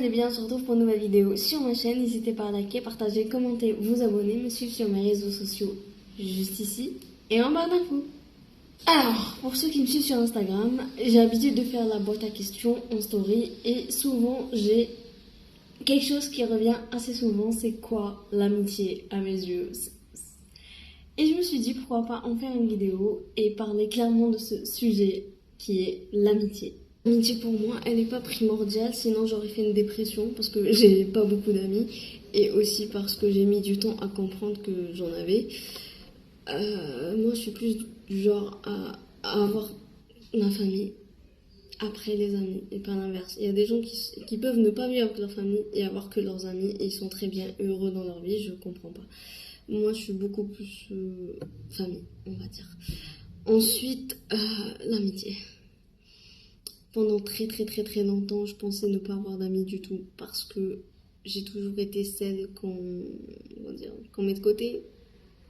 allez bien, on se retrouve pour une nouvelle vidéo sur ma chaîne. N'hésitez pas à liker, partager, commenter, vous abonner, me suivre sur mes réseaux sociaux juste ici et en barre d'infos. Alors, pour ceux qui me suivent sur Instagram, j'ai l'habitude de faire la boîte à questions en story et souvent j'ai quelque chose qui revient assez souvent, c'est quoi l'amitié à mes yeux? Et je me suis dit pourquoi pas en faire une vidéo et parler clairement de ce sujet qui est l'amitié. L'amitié pour moi, elle n'est pas primordiale, sinon j'aurais fait une dépression parce que j'ai pas beaucoup d'amis et aussi parce que j'ai mis du temps à comprendre que j'en avais. Moi, je suis plus du genre à avoir ma famille après les amis et pas l'inverse. Il y a des gens qui peuvent ne pas vivre avec leur famille et avoir que leurs amis et ils sont très bien heureux dans leur vie, je comprends pas. Moi, je suis beaucoup plus famille, on va dire. Ensuite, l'amitié. Pendant très longtemps, je pensais ne pas avoir d'amis du tout parce que j'ai toujours été celle qu'on met de côté,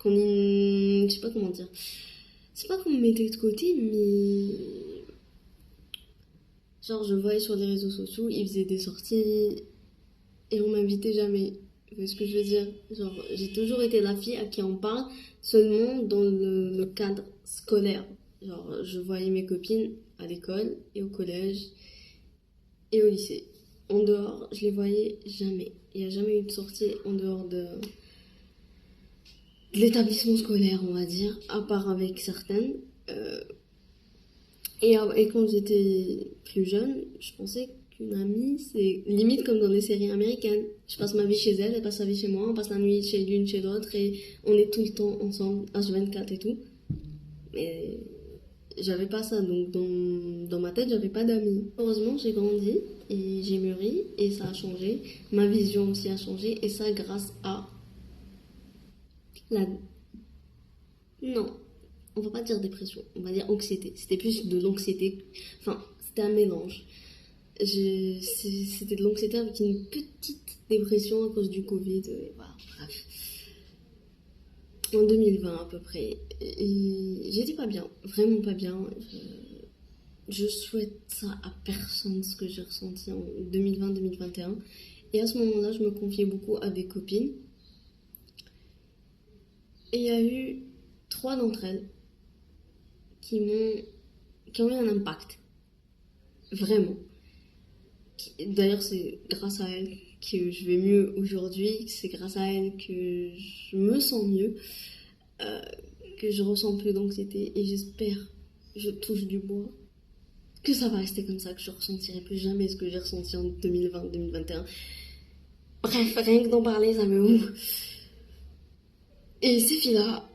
je sais pas comment dire. C'est pas qu'on me mettait de côté, mais genre je voyais sur les réseaux sociaux, ils faisaient des sorties et on m'invitait jamais. Vous voyez ce que je veux dire? Genre, j'ai toujours été la fille à qui on parle seulement dans le cadre scolaire. Genre, je voyais mes copines à l'école et au collège et au lycée. En dehors, je les voyais jamais. Il n'y a jamais eu de sortie en dehors de l'établissement scolaire, on va dire, à part avec certaines. Et quand j'étais plus jeune, je pensais qu'une amie, c'est limite comme dans les séries américaines. Je passe ma vie chez elle, elle passe sa vie chez moi, on passe la nuit chez l'une, chez l'autre, et on est tout le temps ensemble, H24 et tout. Mais j'avais pas ça, donc dans ma tête, j'avais pas d'amis. Heureusement, j'ai grandi et j'ai mûri, et ça a changé. Ma vision aussi a changé, et ça grâce à la... Non, on va pas dire dépression, on va dire anxiété. C'était plus de l'anxiété, enfin, c'était un mélange. C'était de l'anxiété avec une petite dépression à cause du Covid. Voilà, bref. En 2020 à peu près. J'étais pas bien, vraiment pas bien. Je souhaite ça à personne, ce que j'ai ressenti en 2020-2021. Et à ce moment-là, je me confiais beaucoup à des copines. Et il y a eu 3 d'entre elles qui ont eu un impact. Vraiment. D'ailleurs, c'est grâce à elle que je vais mieux aujourd'hui, c'est grâce à elle que je me sens mieux, que je ressens plus d'anxiété et j'espère, je touche du bois, que ça va rester comme ça, que je ressentirai plus jamais ce que j'ai ressenti en 2020-2021. Bref, rien que d'en parler, ça me ouvre. Et ces filles-là,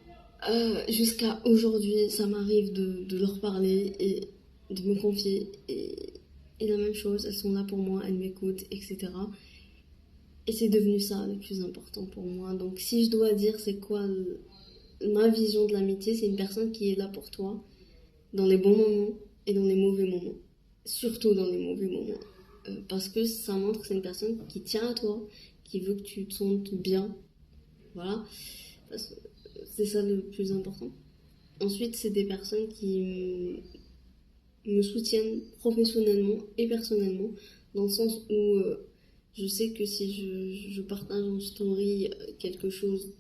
jusqu'à aujourd'hui, ça m'arrive de leur parler et de me confier et la même chose, elles sont là pour moi, elles m'écoutent, etc. Et c'est devenu ça le plus important pour moi. Donc si je dois dire c'est quoi ma vision de l'amitié, c'est une personne qui est là pour toi dans les bons moments et dans les mauvais moments. Surtout dans les mauvais moments. Parce que ça montre que c'est une personne qui tient à toi, qui veut que tu te sentes bien. Voilà. C'est ça le plus important. Ensuite, c'est des personnes qui me soutiennent professionnellement et personnellement, dans le sens où je sais que si je partage en story quelque chose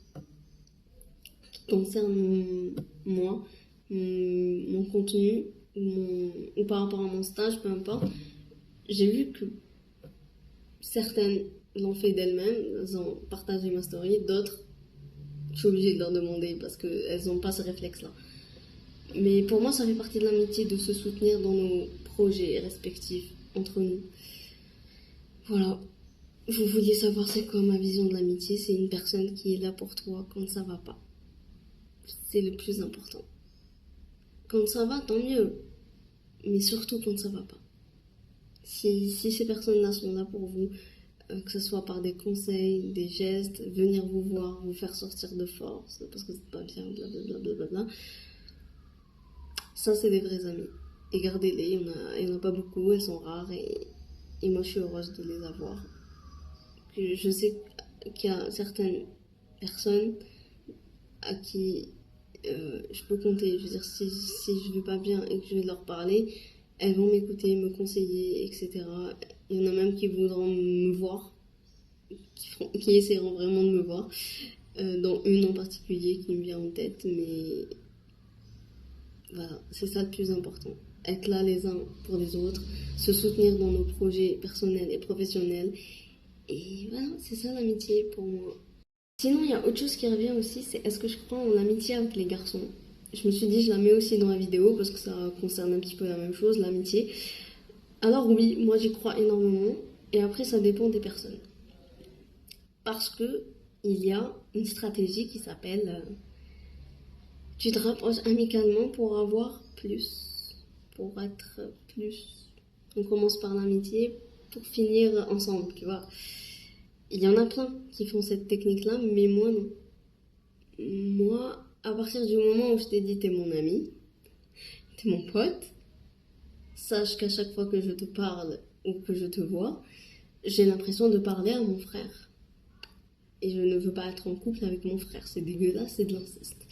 qui concerne moi, mon contenu, ou par rapport à mon stage, peu importe, j'ai vu que certaines l'ont fait d'elles-mêmes, elles ont partagé ma story, d'autres, je suis obligée de leur demander parce qu'elles n'ont pas ce réflexe-là. Mais pour moi, ça fait partie de l'amitié de se soutenir dans nos projets respectifs entre nous. Voilà. Vous vouliez savoir c'est quoi ma vision de l'amitié? C'est une personne qui est là pour toi quand ça va pas. C'est le plus important. Quand ça va, tant mieux. Mais surtout quand ça va pas. Si ces personnes-là sont là pour vous, que ce soit par des conseils, des gestes, venir vous voir, vous faire sortir de force parce que c'est pas bien, blablabla. Ça, c'est des vrais amis. Et gardez-les, il n'y en a pas beaucoup, elles sont rares et moi je suis heureuse de les avoir. Je sais qu'il y a certaines personnes à qui je peux compter. Je veux dire, si je vais pas bien et que je vais leur parler, elles vont m'écouter, me conseiller, etc. Il y en a même qui voudront me voir, qui essaieront vraiment de me voir, dont une en particulier qui me vient en tête, mais voilà, c'est ça le plus important. Être là les uns pour les autres, se soutenir dans nos projets personnels et professionnels. Et voilà, c'est ça l'amitié pour moi. Sinon, il y a autre chose qui revient aussi, c'est est-ce que je crois en l'amitié avec les garçons? Je me suis dit, je la mets aussi dans la vidéo parce que ça concerne un petit peu la même chose, l'amitié. Alors oui, moi j'y crois énormément. Et après, ça dépend des personnes. Parce que il y a une stratégie qui s'appelle tu te rapproches amicalement pour avoir plus, pour être plus. On commence par l'amitié pour finir ensemble, tu vois. Il y en a plein qui font cette technique-là, mais moi non. Moi, à partir du moment où je t'ai dit t'es mon ami, t'es mon pote, sache qu'à chaque fois que je te parle ou que je te vois, j'ai l'impression de parler à mon frère. Et je ne veux pas être en couple avec mon frère, c'est dégueulasse, c'est de l'inceste.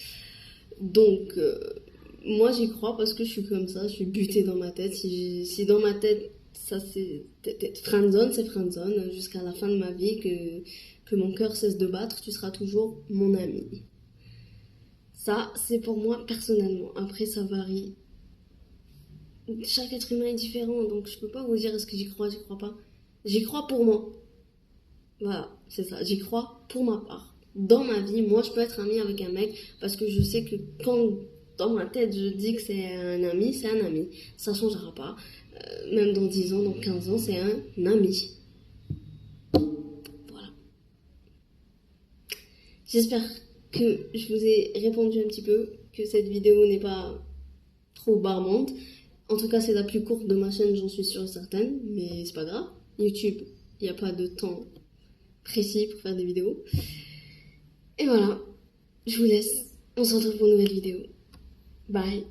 Donc, moi j'y crois parce que je suis comme ça, je suis butée dans ma tête. Si dans ma tête, ça c'est friendzone, c'est friendzone, jusqu'à la fin de ma vie, que mon cœur cesse de battre, tu seras toujours mon ami. Ça, c'est pour moi personnellement. Après, ça varie. Chaque être humain est différent, donc je peux pas vous dire est-ce que j'y crois pas. J'y crois pour moi. Voilà, c'est ça. J'y crois pour ma part. Dans ma vie, moi, je peux être amie avec un mec parce que je sais que quand dans ma tête je dis que c'est un ami, c'est un ami. Ça changera pas. Même dans 10 ans, dans 15 ans, c'est un ami. Voilà. J'espère que je vous ai répondu un petit peu, que cette vidéo n'est pas trop barbante. En tout cas, c'est la plus courte de ma chaîne, j'en suis sûre et certaine, mais c'est pas grave. YouTube, il n'y a pas de temps précis pour faire des vidéos. Et voilà, je vous laisse. On se retrouve pour une nouvelle vidéo. Bye.